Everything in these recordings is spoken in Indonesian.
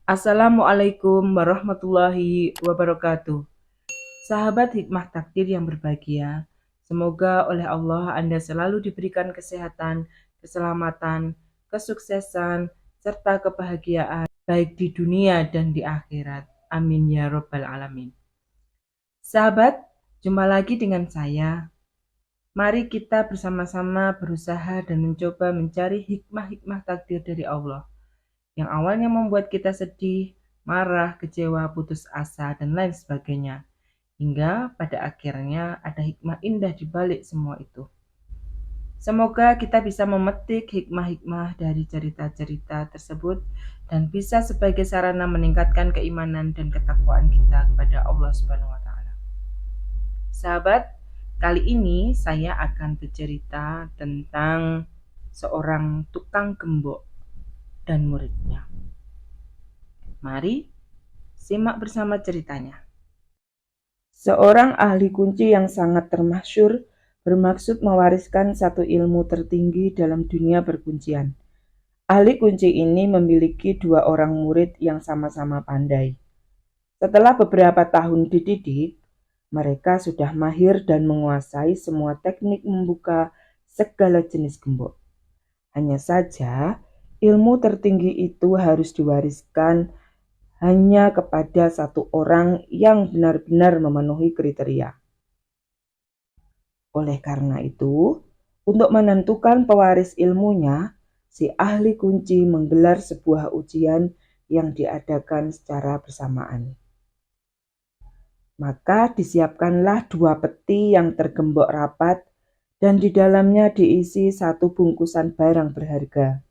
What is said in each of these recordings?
Assalamualaikum warahmatullahi wabarakatuh. Sahabat hikmah takdir yang berbahagia, semoga oleh Allah Anda selalu diberikan kesehatan, keselamatan, kesuksesan, serta kebahagiaan baik di dunia dan di akhirat. Amin ya robbal alamin. Sahabat, jumpa lagi dengan saya. Mari kita bersama-sama berusaha dan mencoba mencari hikmah-hikmah takdir dari Allah yang awalnya membuat kita sedih, marah, kecewa, putus asa, dan lain sebagainya. Hingga pada akhirnya ada hikmah indah di balik semua itu. Semoga kita bisa memetik hikmah-hikmah dari cerita-cerita tersebut dan bisa sebagai sarana meningkatkan keimanan dan ketakwaan kita kepada Allah Subhanahu wa taala. Sahabat, kali ini saya akan bercerita tentang seorang tukang gembok dan muridnya. Mari simak bersama ceritanya. Seorang ahli kunci yang sangat termasyhur bermaksud mewariskan satu ilmu tertinggi dalam dunia perkuncian. Ahli kunci ini memiliki dua orang murid yang sama-sama pandai. Setelah beberapa tahun dididik, mereka sudah mahir dan menguasai semua teknik membuka segala jenis gembok. Hanya saja, ilmu tertinggi itu harus diwariskan hanya kepada satu orang yang benar-benar memenuhi kriteria. Oleh karena itu, untuk menentukan pewaris ilmunya, si ahli kunci menggelar sebuah ujian yang diadakan secara bersamaan. Maka disiapkanlah dua peti yang tergembok rapat dan di dalamnya diisi satu bungkusan barang berharga.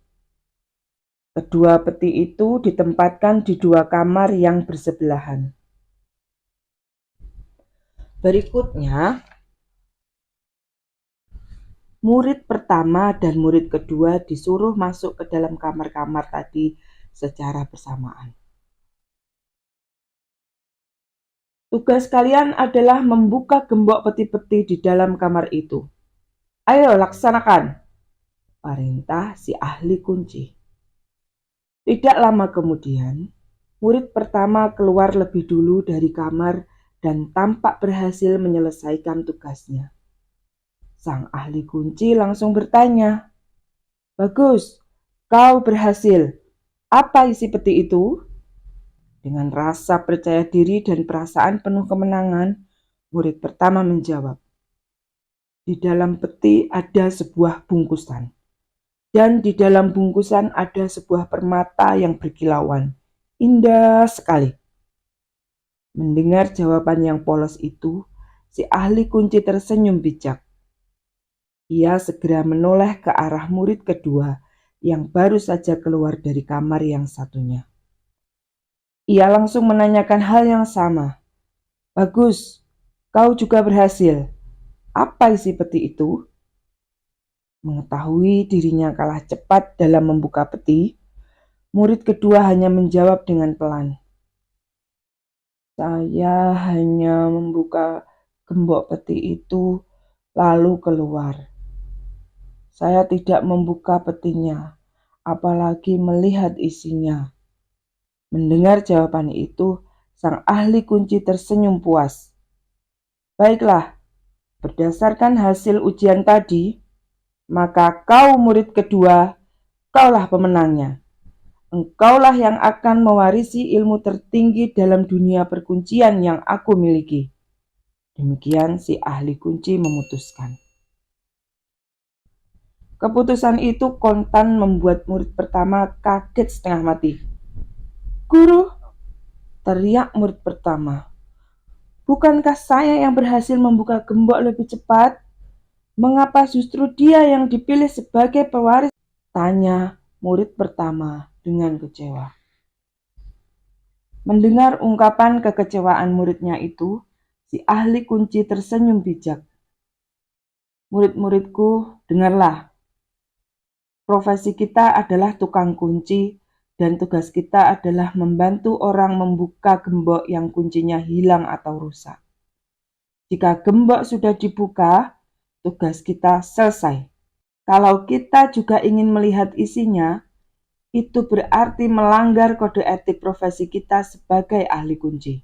Kedua peti itu ditempatkan di dua kamar yang bersebelahan. Berikutnya, murid pertama dan murid kedua disuruh masuk ke dalam kamar-kamar tadi secara bersamaan. Tugas kalian adalah membuka gembok peti-peti di dalam kamar itu. Ayo laksanakan, perintah si ahli kunci. Tidak lama kemudian, murid pertama keluar lebih dulu dari kamar dan tampak berhasil menyelesaikan tugasnya. Sang ahli kunci langsung bertanya, "Bagus, kau berhasil. Apa isi peti itu?" Dengan rasa percaya diri dan perasaan penuh kemenangan, murid pertama menjawab, "Di dalam peti ada sebuah bungkusan. Dan di dalam bungkusan ada sebuah permata yang berkilauan. Indah sekali." Mendengar jawaban yang polos itu, si ahli kunci tersenyum bijak. Ia segera menoleh ke arah murid kedua yang baru saja keluar dari kamar yang satunya. Ia langsung menanyakan hal yang sama. "Bagus, kau juga berhasil. Apa isi peti itu?" Mengetahui dirinya kalah cepat dalam membuka peti, murid kedua hanya menjawab dengan pelan, "Saya hanya membuka gembok peti itu lalu keluar. Saya tidak membuka petinya, apalagi melihat isinya." Mendengar jawaban itu, sang ahli kunci tersenyum puas. "Baiklah, berdasarkan hasil ujian tadi, maka kau murid kedua, kaulah pemenangnya. Engkaulah yang akan mewarisi ilmu tertinggi dalam dunia perkuncian yang aku miliki." Demikian si ahli kunci memutuskan. Keputusan itu kontan membuat murid pertama kaget setengah mati. "Guru," teriak murid pertama, "bukankah saya yang berhasil membuka gembok lebih cepat? Mengapa justru dia yang dipilih sebagai pewaris?" Tanya murid pertama dengan kecewa. Mendengar ungkapan kekecewaan muridnya itu, si ahli kunci tersenyum bijak. "Murid-muridku, dengarlah. Profesi kita adalah tukang kunci dan tugas kita adalah membantu orang membuka gembok yang kuncinya hilang atau rusak. Jika gembok sudah dibuka, tugas kita selesai. Kalau kita juga ingin melihat isinya, itu berarti melanggar kode etik profesi kita sebagai ahli kunci.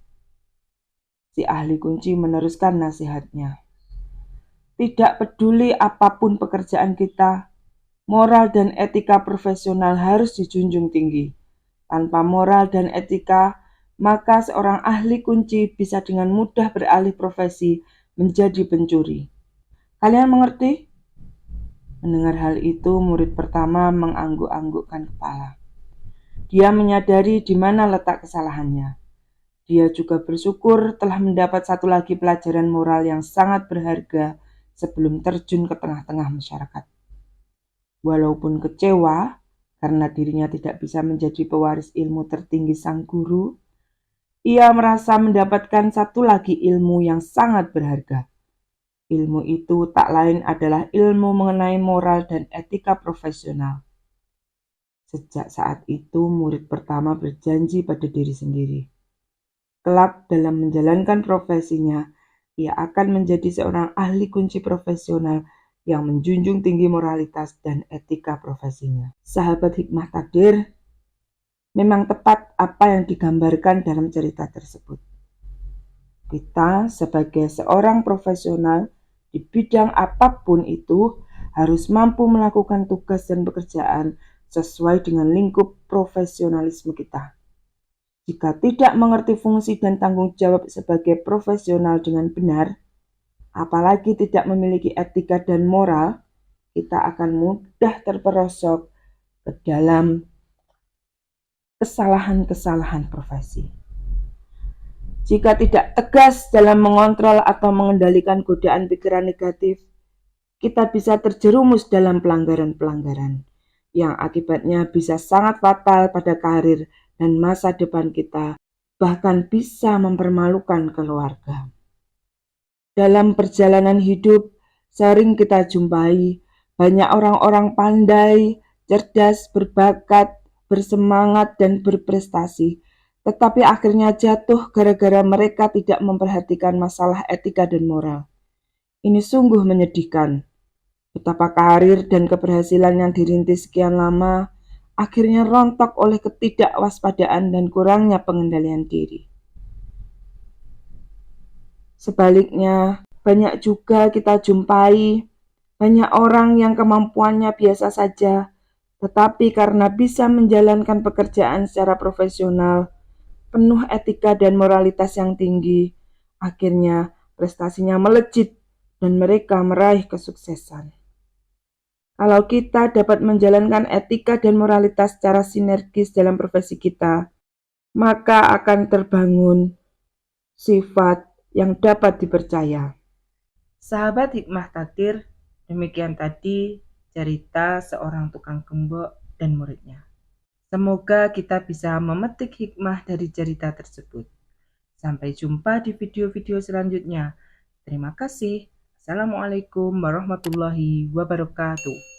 Si ahli kunci meneruskan nasihatnya. Tidak peduli apapun pekerjaan kita, moral dan etika profesional harus dijunjung tinggi. Tanpa moral dan etika, maka seorang ahli kunci bisa dengan mudah beralih profesi menjadi pencuri. Kalian mengerti? Mendengar hal itu, murid pertama mengangguk-anggukkan kepala. Dia menyadari di mana letak kesalahannya. Dia juga bersyukur telah mendapat satu lagi pelajaran moral yang sangat berharga sebelum terjun ke tengah-tengah masyarakat. Walaupun kecewa karena dirinya tidak bisa menjadi pewaris ilmu tertinggi sang guru, ia merasa mendapatkan satu lagi ilmu yang sangat berharga. Ilmu itu tak lain adalah ilmu mengenai moral dan etika profesional. Sejak saat itu, murid pertama berjanji pada diri sendiri. Kelak dalam menjalankan profesinya, ia akan menjadi seorang ahli kunci profesional yang menjunjung tinggi moralitas dan etika profesinya. Sahabat hikmah takdir, memang tepat apa yang digambarkan dalam cerita tersebut. Kita sebagai seorang profesional di bidang apapun itu harus mampu melakukan tugas dan pekerjaan sesuai dengan lingkup profesionalisme kita. Jika tidak mengerti fungsi dan tanggung jawab sebagai profesional dengan benar, apalagi tidak memiliki etika dan moral, kita akan mudah terperosok ke dalam kesalahan-kesalahan profesi. Jika tidak tegas dalam mengontrol atau mengendalikan godaan pikiran negatif, kita bisa terjerumus dalam pelanggaran-pelanggaran yang akibatnya bisa sangat fatal pada karir dan masa depan kita, bahkan bisa mempermalukan keluarga. Dalam perjalanan hidup, sering kita jumpai banyak orang-orang pandai, cerdas, berbakat, bersemangat, dan berprestasi, tetapi akhirnya jatuh gara-gara mereka tidak memperhatikan masalah etika dan moral. Ini sungguh menyedihkan. Betapa karir dan keberhasilan yang dirintis sekian lama akhirnya rontok oleh ketidakwaspadaan dan kurangnya pengendalian diri. Sebaliknya, banyak juga kita jumpai banyak orang yang kemampuannya biasa saja, tetapi karena bisa menjalankan pekerjaan secara profesional, penuh etika dan moralitas yang tinggi, akhirnya prestasinya melejit dan mereka meraih kesuksesan. Kalau kita dapat menjalankan etika dan moralitas secara sinergis dalam profesi kita, maka akan terbangun sifat yang dapat dipercaya. Sahabat hikmah takdir, demikian tadi cerita seorang tukang gembok dan muridnya. Semoga kita bisa memetik hikmah dari cerita tersebut. Sampai jumpa di video-video selanjutnya. Terima kasih. Assalamualaikum warahmatullahi wabarakatuh.